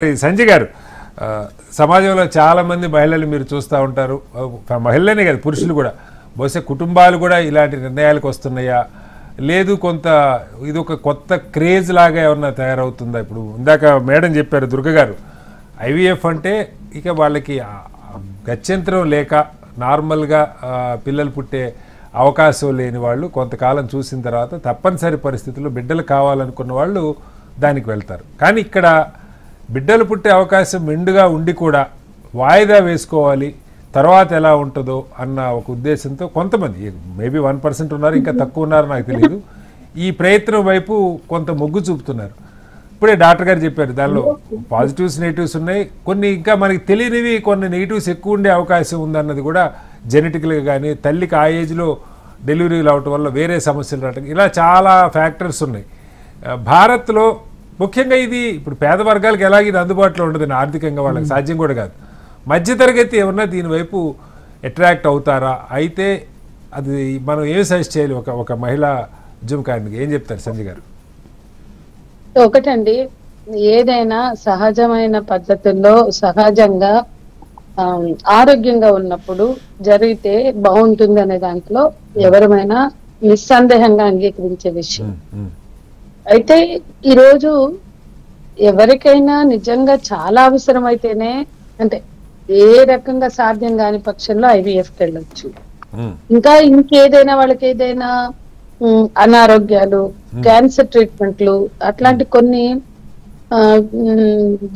సంజయ్ గారు, సమాజంలో చాలా మంది మహిళలు మీరు చూస్తూ ఉంటారు. మహిళలనే కాదు, పురుషులు కూడా. బహుశా కుటుంబాలు కూడా ఇలాంటి నిర్ణయాలకు వస్తున్నాయా, లేదు కొంత ఇది ఒక కొత్త క్రేజ్ లాగా ఏమన్నా తయారవుతుందా? ఇప్పుడు ఇందాక మేడం చెప్పారు, దుర్గ గారు, ఐవీఎఫ్ అంటే ఇక వాళ్ళకి గత్యంతరం లేక నార్మల్గా పిల్లలు పుట్టే అవకాశం లేని వాళ్ళు కొంతకాలం చూసిన తర్వాత తప్పనిసరి పరిస్థితుల్లో బిడ్డలు కావాలనుకున్న వాళ్ళు దానికి వెళ్తారు. కానీ ఇక్కడ బిడ్డలు పుట్టే అవకాశం మెండుగా ఉండి కూడా వాయిదా వేసుకోవాలి, తర్వాత ఎలా ఉంటుందో అన్న ఒక ఉద్దేశంతో కొంతమంది, మేబీ 1% ఉన్నారు, ఇంకా తక్కువ ఉన్నారు నాకు తెలియదు, ఈ ప్రయత్నం వైపు కొంత మొగ్గు చూపుతున్నారు. ఇప్పుడే డాక్టర్ గారు చెప్పారు, దానిలో పాజిటివ్స్ నెగిటివ్స్ ఉన్నాయి, కొన్ని ఇంకా మనకి తెలియనివి, కొన్ని నెగిటివ్స్ ఎక్కువ ఉండే అవకాశం ఉందన్నది కూడా జెనెటికల్గా కానీ, తల్లికి ఆ ఏజ్లో డెలివరీలు అవటం వల్ల వేరే సమస్యలు రావటం, ఇలా చాలా ఫ్యాక్టర్స్ ఉన్నాయి. భారత్లో ముఖ్యంగా ఇది ఇప్పుడు పేద వర్గాలకు ఎలాగ ఇది అందుబాటులో ఉండదని, ఆర్థికంగా వాళ్ళకి సాధ్యం కూడా కాదు. మధ్యతరగతి ఏమన్నా దీనివైపు అట్రాక్ట్ అవుతారా? అయితే అది మనం ఏం సజెస్ట్ చేయాలి ఒక మహిళా ఉద్యమకారునికి? ఏం చెప్తారు సంజయ్ గారు? ఒకటండి, ఏదైనా సహజమైన పద్ధతుల్లో సహజంగా ఆరోగ్యంగా ఉన్నప్పుడు జరిగితే బాగుంటుంది అనే దాంట్లో ఎవరమైనా నిస్సందేహంగా అంగీకరించే విషయం. అయితే ఈరోజు ఎవరికైనా నిజంగా చాలా అవసరం అయితేనే, అంటే ఏ రకంగా సాధ్యం కాని పక్షంలో ఐవీఎఫ్కి వెళ్ళొచ్చు. ఇంకా ఇంకేదైనా వాళ్ళకి ఏదైనా అనారోగ్యాలు, క్యాన్సర్ ట్రీట్మెంట్లు, అట్లాంటి కొన్ని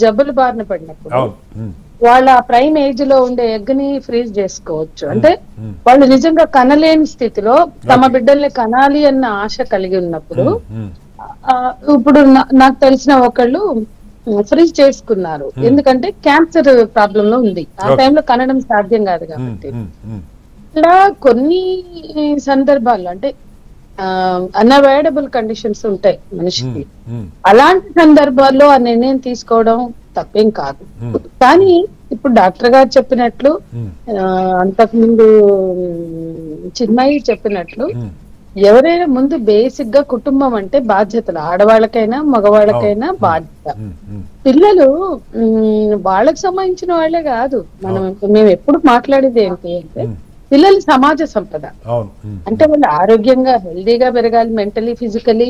జబ్బులు బారిన పడినప్పుడు వాళ్ళ ప్రైమ్ ఏజ్ లో ఉండే ఎగ్ ని ఫ్రీజ్ చేసుకోవచ్చు. అంటే వాళ్ళు నిజంగా కనలేని స్థితిలో తమ బిడ్డల్ని కనాలి అన్న ఆశ కలిగి ఉన్నప్పుడు, ఇప్పుడు నాకు తెలిసిన ఒకళ్ళు ఫ్రీజ్ చేసుకున్నారు, ఎందుకంటే క్యాన్సర్ ప్రాబ్లం లో ఉంది, ఆ టైంలో కనడం సాధ్యం కాదు కాబట్టి. ఇలా కొన్ని సందర్భాల్లో అంటే అన్అవాయిడబుల్ కండిషన్స్ ఉంటాయి మనిషికి, అలాంటి సందర్భాల్లో ఆ నిర్ణయం తీసుకోవడం తప్పేం కాదు. కానీ ఇప్పుడు డాక్టర్ గారు చెప్పినట్లు, అంతకుముందు చిన్మయి చెప్పినట్లు, ఎవరైనా ముందు బేసిక్ గా కుటుంబం అంటే బాధ్యతలు, ఆడవాళ్ళకైనా మగవాళ్ళకైనా బాధ్యత. పిల్లలు వాళ్ళకి సంబంధించిన వాళ్ళే కాదు, మేము ఎప్పుడు మాట్లాడేది ఏంటి అంటే పిల్లలు సమాజ సంపద. అంటే వాళ్ళు ఆరోగ్యంగా హెల్దీగా పెరగాలి, మెంటలీ ఫిజికలీ.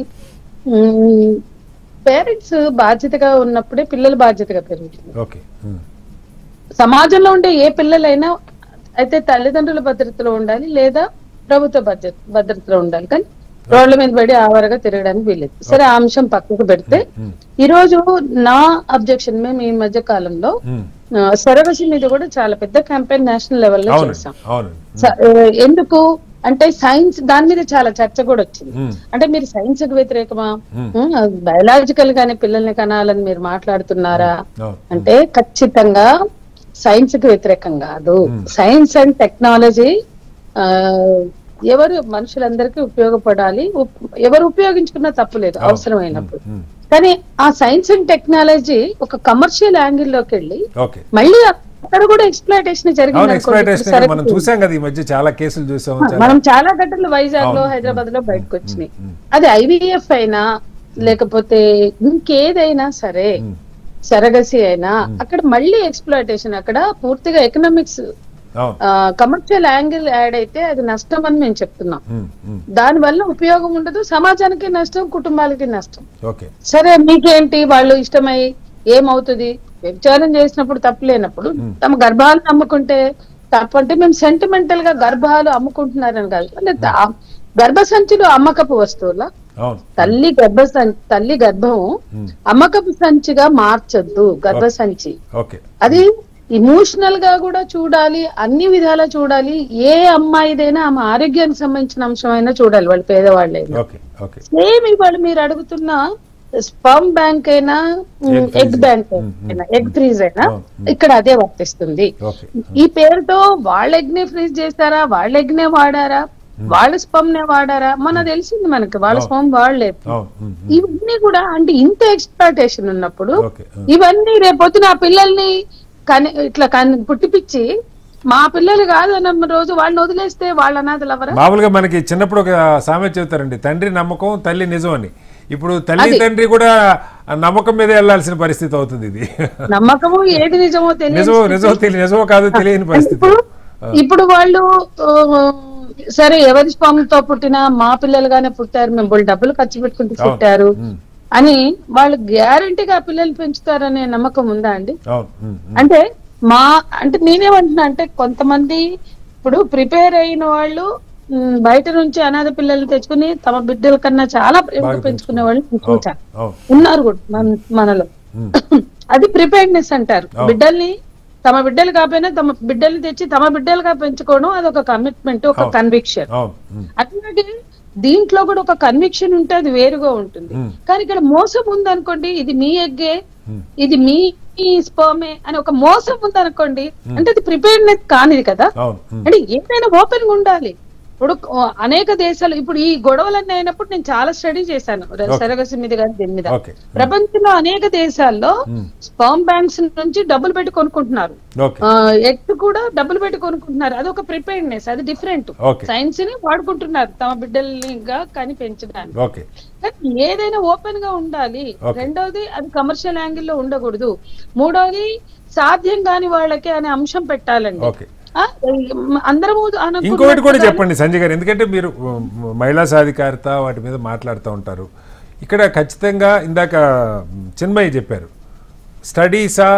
పేరెంట్స్ బాధ్యతగా ఉన్నప్పుడే పిల్లలు బాధ్యతగా పెరుగుతుంది. సమాజంలో ఉండే ఏ పిల్లలైనా అయితే తల్లిదండ్రుల భద్రతలో ఉండాలి, లేదా ప్రభుత్వ భద్రతలో ఉండాలి. కానీ రోడ్ల మీద పడి ఆవరగా తిరగడానికి వీలేదు. సరే, ఆ అంశం పక్కకు పెడితే, ఈ రోజు నా అబ్జెక్షన్, మేము ఈ మధ్య కాలంలో సరగసి మీద కూడా చాలా పెద్ద క్యాంపెయిన్ నేషనల్ లెవెల్లో చేసాం. ఎందుకు అంటే సైన్స్ దాని మీద చాలా చర్చ కూడా వచ్చింది. అంటే మీరు సైన్స్ కు వ్యతిరేకమా, బయలాజికల్ గానే పిల్లల్ని కనాలని మీరు మాట్లాడుతున్నారా అంటే, ఖచ్చితంగా సైన్స్ కు వ్యతిరేకం కాదు. సైన్స్ అండ్ టెక్నాలజీ ఎవరు మనుషులందరికీ ఉపయోగపడాలి, ఎవరు ఉపయోగించుకున్నా తప్పులేదు అవసరమైనప్పుడు. కానీ ఆ సైన్స్ అండ్ టెక్నాలజీ ఒక కమర్షియల్ యాంగిల్ లోకి వెళ్ళి మళ్ళీ అక్కడ కూడా ఎక్స్‌ప్లాయిటేషన్ జరిగింది. మనం చాలా ఘటనలు వైజాగ్ లో, హైదరాబాద్ లో బయటకు వచ్చినాయి. అది ఐవీఎఫ్ అయినా లేకపోతే ఇంకేదైనా సరే, సరగసి అయినా, అక్కడ మళ్ళీ ఎక్స్‌ప్లాయిటేషన్, అక్కడ పూర్తిగా ఎకనామిక్స్ కమర్షియల్ యాంగిల్ యాడ్ అయితే అది నష్టం అని మేము చెప్తున్నాం. దాని వల్ల ఉపయోగం ఉండదు, సమాజానికి నష్టం, కుటుంబాలకి నష్టం. సరే, మీకేంటి, వాళ్ళు ఇష్టమై ఏమవుతుంది, వ్యభిచారం చేసినప్పుడు తప్పు లేనప్పుడు తమ గర్భాలను అమ్ముకుంటే తప్పంటే, మేము సెంటిమెంటల్ గా గర్భాలు అమ్ముకుంటున్నారని కాదు, అంటే గర్భసంచులు అమ్మకపు వస్తువుల, తల్లి గర్భం అమ్మకపు సంచిగా మార్చొద్దు. గర్భసంచి అది ఇమోషనల్ గా కూడా చూడాలి, అన్ని విధాలా చూడాలి. ఏ అమ్మాయిదైనా ఆమె ఆరోగ్యానికి సంబంధించిన అంశం అయినా చూడాలి, వాళ్ళు పేదవాళ్ళైనా. సేమ్ ఇవాళ మీరు అడుగుతున్న స్పర్మ్ బ్యాంక్ అయినా, ఎగ్ బ్యాంక్ అయినా, ఎగ్ ఫ్రీజ్ అయినా ఇక్కడ అదే వర్తిస్తుంది. ఈ పేరుతో వాళ్ళ ఎగ్ నే ఫ్రీజ్ చేస్తారా, వాళ్ళ ఎగ్ నే వాడారా, వాళ్ళ స్పర్మ్ నే వాడారా, మన తెలిసింది మనకి వాళ్ళ స్పర్మ్ వాడలేదు. ఇవన్నీ కూడా అంటే ఇంత ఎక్స్‌ప్లాయిటేషన్ ఉన్నప్పుడు ఇవన్నీ రేపొద్దున ఆ పిల్లల్ని ఇట్లా పుట్టిపిచ్చి మా పిల్లలు కాదు అన్న రోజు వాళ్ళని వదిలేస్తే వాళ్ళ అనాథలు ఎవరు? మామూలుగా మనకి చిన్నప్పుడు ఒక సామెత చెబుతారండి, తండ్రి నమ్మకం తల్లి నిజం అని. ఇప్పుడు తల్లి తండ్రి కూడా ఆ నమ్మకం మీద వెళ్లాల్సిన పరిస్థితి అవుతుంది ఇది. నమ్మకము ఏది నిజమో నిజమో కాదో తెలియని పరిస్థితి. ఇప్పుడు వాళ్ళు సరే ఎవరి స్పామ్తో పుట్టినా మా పిల్లలుగానే పుట్టారు, మేము వాళ్ళు డబ్బులు ఖర్చు పెట్టుకుంటూ పుట్టారు అని వాళ్ళు గ్యారంటీగా ఆ పిల్లలు పెంచుతారనే నమ్మకం ఉందా అండి? అంటే నేనేమంటున్నా అంటే కొంతమంది ఇప్పుడు ప్రిపేర్ అయిన వాళ్ళు బయట నుంచి అనాథ పిల్లలు తెచ్చుకుని తమ బిడ్డల కన్నా చాలా ప్రేమగా పెంచుకునే వాళ్ళు చూసారు, ఉన్నారు కూడా మనలో. అది ప్రిపేర్డ్నెస్ అంటారు. బిడ్డల్ని తమ బిడ్డలు కాకపోయినా తమ బిడ్డల్ని తెచ్చి తమ బిడ్డలుగా పెంచుకోవడం అది ఒక కమిట్మెంట్, ఒక కన్విక్షన్. అట్లాగే దీంట్లో కూడా ఒక కన్విక్షన్ ఉంటే అది వేరుగా ఉంటుంది. కానీ ఇక్కడ మోసం ఉందనుకోండి, ఇది మీ ఎగ్గే, ఇది మీ స్పర్మే అని ఒక మోసం ఉందనుకోండి, అంటే అది ప్రిపేర్డ్నెస్ కానిది కదా. అంటే ఏదైనా ఓపెన్ గా ఉండాలి. ఇప్పుడు అనేక దేశాలు ఇప్పుడు ఈ గొడవలన్నీ అయినప్పుడు నేను చాలా స్టడీ చేశాను సరగసి మీద కానీ దీని మీద. ప్రపంచంలో అనేక దేశాల్లో స్పర్మ్ బ్యాంక్స్ నుంచి డబ్బులు పెట్టి కొనుక్కుంటున్నారు, ఎగ్స్ కూడా డబ్బులు పెట్టి కొనుక్కుంటున్నారు. అది ఒక ప్రిపేర్డ్నెస్, అది డిఫరెంట్. సైన్స్ ని వాడుకుంటున్నారు తమ బిడ్డల్నిగా కానీ పెంచడానికి. కానీ ఏదైనా ఓపెన్ గా ఉండాలి. రెండోది అది కమర్షియల్ యాంగిల్ లో ఉండకూడదు. మూడోది సాధ్యం కాని వాళ్ళకి అనే అంశం పెట్టాలండి. అందరము ఇంకొకటి కూడా చెప్పండి సంజయ్ గారు, ఎందుకంటే మీరు మహిళా సాధికారత వాటి మీద మాట్లాడుతూ ఉంటారు. ఇక్కడ ఖచ్చితంగా ఇందాక చిన్మయ్య చెప్పారు, స్టడీసా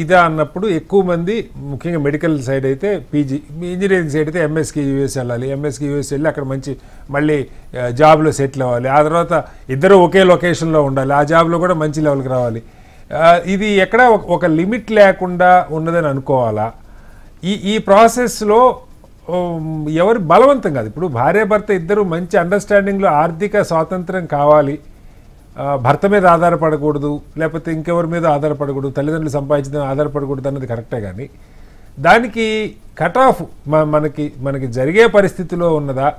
ఇదా అన్నప్పుడు ఎక్కువ మంది ముఖ్యంగా మెడికల్ సైడ్ అయితే పీజీ, ఇంజనీరింగ్ సైడ్ అయితే ఎంఎస్కి యూఎస్ వెళ్ళాలి, ఎంఎస్కి యూఎస్ వెళ్ళి అక్కడ మంచి మళ్ళీ జాబ్లో సెటిల్ అవ్వాలి, ఆ తర్వాత ఇద్దరు ఒకే లొకేషన్లో ఉండాలి, ఆ జాబ్లో కూడా మంచి లెవెల్కి రావాలి. ఇది ఎక్కడ ఒక లిమిట్ లేకుండా ఉన్నదని అనుకోవాలా? ఈ ప్రాసెస్లో ఎవరు బలవంతం కాదు. ఇప్పుడు భార్యాభర్త ఇద్దరు మంచి అండర్స్టాండింగ్లో ఆర్థిక స్వాతంత్రం కావాలి, భర్త మీద ఆధారపడకూడదు, లేకపోతే ఇంకెవరి మీద ఆధారపడకూడదు, తల్లిదండ్రులు సంపాదించడం ఆధారపడకూడదు అన్నది కరెక్టే. కానీ దానికి కట్ ఆఫ్ మనకి జరిగే పరిస్థితిలో ఉన్నదా,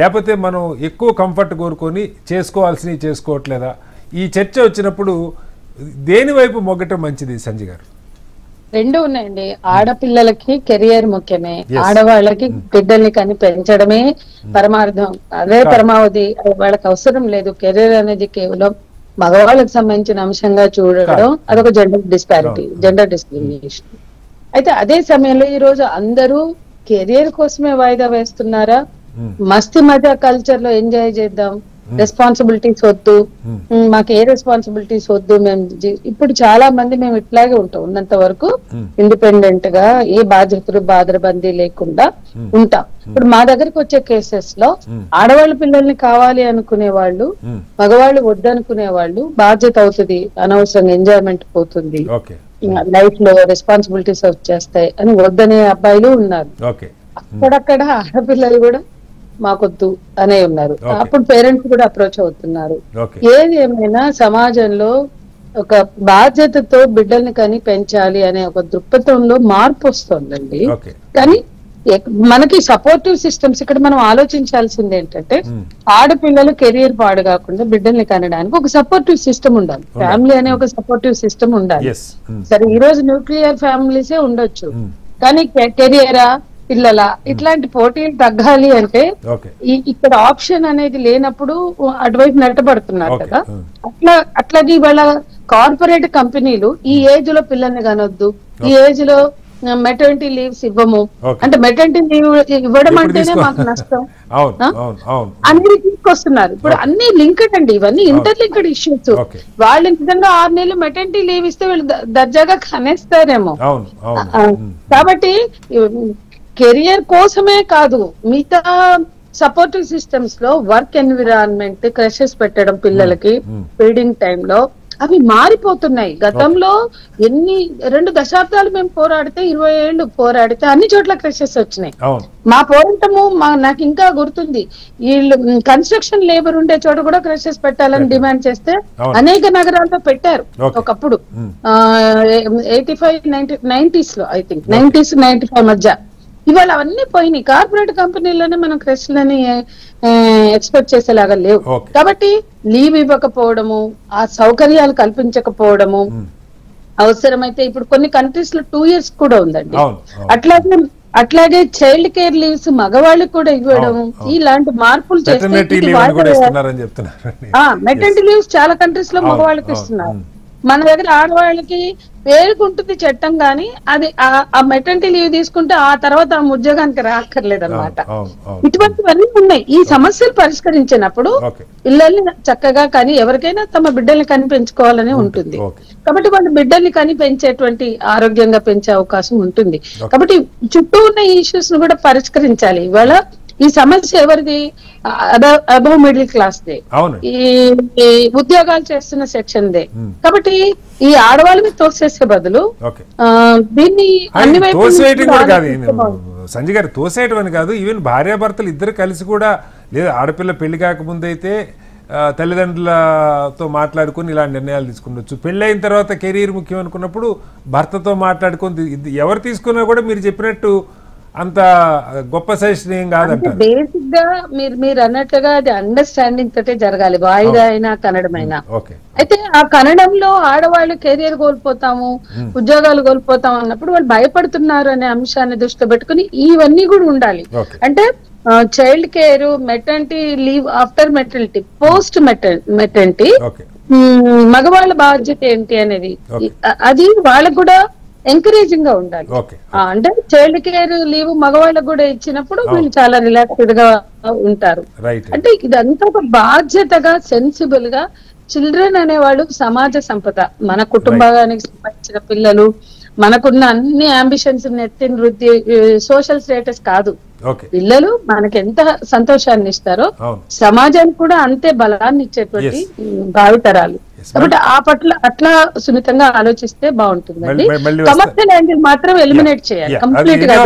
లేకపోతే మనం ఎక్కువ కంఫర్ట్ కోరుకొని చేసుకోవాల్సినవి చేసుకోవట్లేదా? ఈ చర్చ వచ్చినప్పుడు దేని వైపు మొగ్గటం మంచిది సంజయ్ గారు? రెండు ఉన్నాయండి. ఆడపిల్లలకి కెరియర్ ముఖ్యమే, ఆడవాళ్ళకి బిడ్డల్ని కానీ పెంచడమే పరమార్థం, అదే పరమావధి. వాళ్ళకి అవసరం లేదు కెరియర్ అనేది కేవలం మగవాళ్ళకి సంబంధించిన అంశంగా చూడడం, అదొక జెండర్ డిస్పారిటీ, జెండర్ డిస్క్రిమినేషన్. అయితే అదే సమయంలో ఈ రోజు అందరూ కెరియర్ కోసమే వాయిదా వేస్తున్నారా? మస్తీ మజా కల్చర్ లో ఎంజాయ్ చేద్దాం, రెస్పాన్సిబిలిటీస్ వద్దు, మాకు ఏ రెస్పాన్సిబిలిటీస్ వద్దు, మేము ఇప్పుడు చాలా మంది మేము ఇట్లాగే ఉంటాం, ఉన్నంత వరకు ఇండిపెండెంట్ గా ఏ బాధ్యతలు బాధరబందీ లేకుండా ఉంటాం. ఇప్పుడు మా దగ్గరకు వచ్చే కేసెస్ లో ఆడవాళ్ళ పిల్లల్ని కావాలి అనుకునే వాళ్ళు, మగవాళ్ళు వద్దనుకునే వాళ్ళు, బాధ్యత అవుతుంది, అనవసరంగా ఎంజాయ్మెంట్ పోతుంది, లైఫ్ లో రెస్పాన్సిబిలిటీస్ వచ్చేస్తాయి అని వద్దనే అబ్బాయిలు ఉన్నారు. అక్కడక్కడ ఆడపిల్లలు కూడా మాకొద్దు అనే ఉన్నారు. అప్పుడు పేరెంట్స్ కూడా అప్రోచ్ అవుతున్నారు. ఏది ఏమైనా సమాజంలో ఒక బాధ్యతతో బిడ్డల్ని కానీ పెంచాలి అనే ఒక దృక్పథంలో మార్పు వస్తుందండి. కానీ మనకి సపోర్టివ్ సిస్టమ్స్ ఇక్కడ మనం ఆలోచించాల్సింది ఏంటంటే, ఆడపిల్లలు కెరీర్ పాడు కాకుండా బిడ్డల్ని కనడానికి ఒక సపోర్టివ్ సిస్టమ్ ఉండాలి. ఫ్యామిలీ అనే ఒక సపోర్టివ్ సిస్టమ్ ఉండాలి. సరే ఈ రోజు న్యూక్లియర్ ఫ్యామిలీసే ఉండొచ్చు, కానీ కెరియరా పిల్లల ఇట్లాంటి పోటీలు తగ్గాలి అంటే ఇక్కడ ఆప్షన్ అనేది లేనప్పుడు అటువైపు నెట్టబడుతున్నారు కదా. అట్లాగే ఇవాళ కార్పొరేట్ కంపెనీలు ఈ ఏజ్ లో పిల్లల్ని కనొద్దు, ఈ ఏజ్ లో మెటర్నిటీ లీవ్స్ ఇవ్వము అంటే, మెటర్నిటీ లీవ్ ఇవ్వడం అంటేనే మాకు నష్టం అనేది తీసుకొస్తున్నారు. ఇప్పుడు అన్ని లింక్డ్ అండి, ఇవన్నీ ఇంటర్లింక్డ్ ఇష్యూస్. వాళ్ళు నిజంగా 6 నెలలు మెటర్నిటీ లీవ్ ఇస్తే వీళ్ళు దర్జాగా కనేస్తారేమో. కాబట్టి కెరియర్ కోసమే కాదు, మిగతా సపోర్టివ్ సిస్టమ్స్ లో వర్క్ ఎన్విరాన్మెంట్, క్రషెస్ పెట్టడం పిల్లలకి ఫీడింగ్ టైంలో అవి మారిపోతున్నాయి. గతంలో 2 దశాబ్దాలు మేము పోరాడితే, 20 ఏళ్ళు పోరాడితే అన్ని చోట్ల క్రషెస్ వచ్చినాయి. మా పోరాటము నాకు ఇంకా గుర్తుంది. వీళ్ళు కన్స్ట్రక్షన్ లేబర్ ఉండే చోట కూడా క్రషెస్ పెట్టాలని డిమాండ్ చేస్తే అనేక నగరాల్లో పెట్టారు ఒకప్పుడు. 85, 90s లో, ఐ థింక్ 90s, 95 మధ్య. ఇవాళ అవన్నీ పోయినాయి. కార్పొరేట్ కంపెనీలోనే మనం క్రష్లని ఎక్స్పెక్ట్ చేసేలాగా లేవు. కాబట్టి లీవ్ ఇవ్వకపోవడము, ఆ సౌకర్యాలు కల్పించకపోవడము, అవసరమైతే ఇప్పుడు కొన్ని కంట్రీస్ లో 2 years కూడా ఉందండి. అట్లాగే అట్లాగే చైల్డ్ కేర్ లీవ్స్ మగవాళ్ళకి కూడా ఇవ్వడం, ఇలాంటి మార్పులు చేస్తే మెటర్నిటీ లీవ్స్ చాలా కంట్రీస్ లో మగవాళ్ళకి ఇస్తున్నారు. మన దగ్గర ఆడవాళ్ళకి పేరుకుంటుంది చట్టం, కానీ అది ఆ మెటర్నిటీ లీవ్ తీసుకుంటే ఆ తర్వాత ఆ ఉద్యోగానికి రాక్కర్లేదు అనమాట. ఇటువంటివన్నీ ఉన్నాయి. ఈ సమస్యలు పరిష్కరించినప్పుడు పిల్లల్ని చక్కగా కానీ ఎవరికైనా తమ బిడ్డల్ని కని పెంచుకోవాలని ఉంటుంది. కాబట్టి వాళ్ళు బిడ్డల్ని కని పెంచేటువంటి ఆరోగ్యంగా పెంచే అవకాశం ఉంటుంది. కాబట్టి చుట్టూ ఉన్న ఈ ఇష్యూస్ ను కూడా పరిష్కరించాలి. ఇవాళ ఈ సమస్య ఎవరిది? అబవ్ మిడిల్ క్లాస్ దే, ఈ ఉద్యోగాలు చేస్తున్న సెక్షన్ దే. కాబట్టి ఈ ఆడవాళ్ళ మీద తోసేసే బదులు దీన్ని అన్ని సంజయ్ గారు తోసేయటం అని కాదు, ఈవెన్ భార్యాభర్తలు ఇద్దరు కలిసి కూడా, లేదా ఆడపిల్ల పెళ్లి కాకముందైతే తల్లిదండ్రులతో మాట్లాడుకుని ఇలాంటి నిర్ణయాలు తీసుకుండొచ్చు. పెళ్ళైన తర్వాత కెరీర్ ముఖ్యం అనుకున్నప్పుడు భర్తతో మాట్లాడుకుని ఎవరు తీసుకున్నా కూడా మీరు చెప్పినట్టు అంత గొప్ప సజెషన్ ఏం కాదంటారు. బేసిక్ గా మీరు అన్నట్లుగా అది అండర్స్టాండింగ్ తోటే జరగాలి, వాయిదా అయినా కన్నడమైనా. అయితే ఆ కన్నడంలో ఆడవాళ్ళు కెరియర్ కోల్పోతాము, ఉద్యోగాలు కోల్పోతాం అన్నప్పుడు వాళ్ళు భయపడుతున్నారు అనే అంశాన్ని దృష్టిలో పెట్టుకుని ఇవన్నీ కూడా ఉండాలి. అంటే child care, maternity leave after maternity, post maternity, మగవాళ్ళ బాధ్యత ఏంటి అనేది అది వాళ్ళకు కూడా ఎంకరేజింగ్ గా ఉండాలి. అంటే చైల్డ్ కేర్ లీవ్ మగవాళ్ళకు కూడా ఇచ్చినప్పుడు వీళ్ళు చాలా రిలాక్స్డ్ గా ఉంటారు. అంటే ఇదంతా ఒక బాధ్యతగా, సెన్సిబుల్ గా, చిల్డ్రన్ అనేవాళ్ళు సమాజ సంపద. మన కుటుంబానికి సంబంధించిన పిల్లలు, మనకున్న అన్ని అంబిషన్స్ నెత్తిన వృద్ధి, సోషల్ స్టేటస్ కాదు. పిల్లలు మనకి ఎంత సంతోషాన్ని ఇస్తారో సమాజానికి కూడా అంతే బలాన్ని ఇచ్చేటువంటి భావితరాలు. కాబట్టి ఆ పట్ల అట్లా సున్నితంగా ఆలోచిస్తే బాగుంటుందండి. కమర్షియల్ యాంగిల్ మాత్రం ఎలిమినేట్ చేయాలి కంప్లీట్ గా.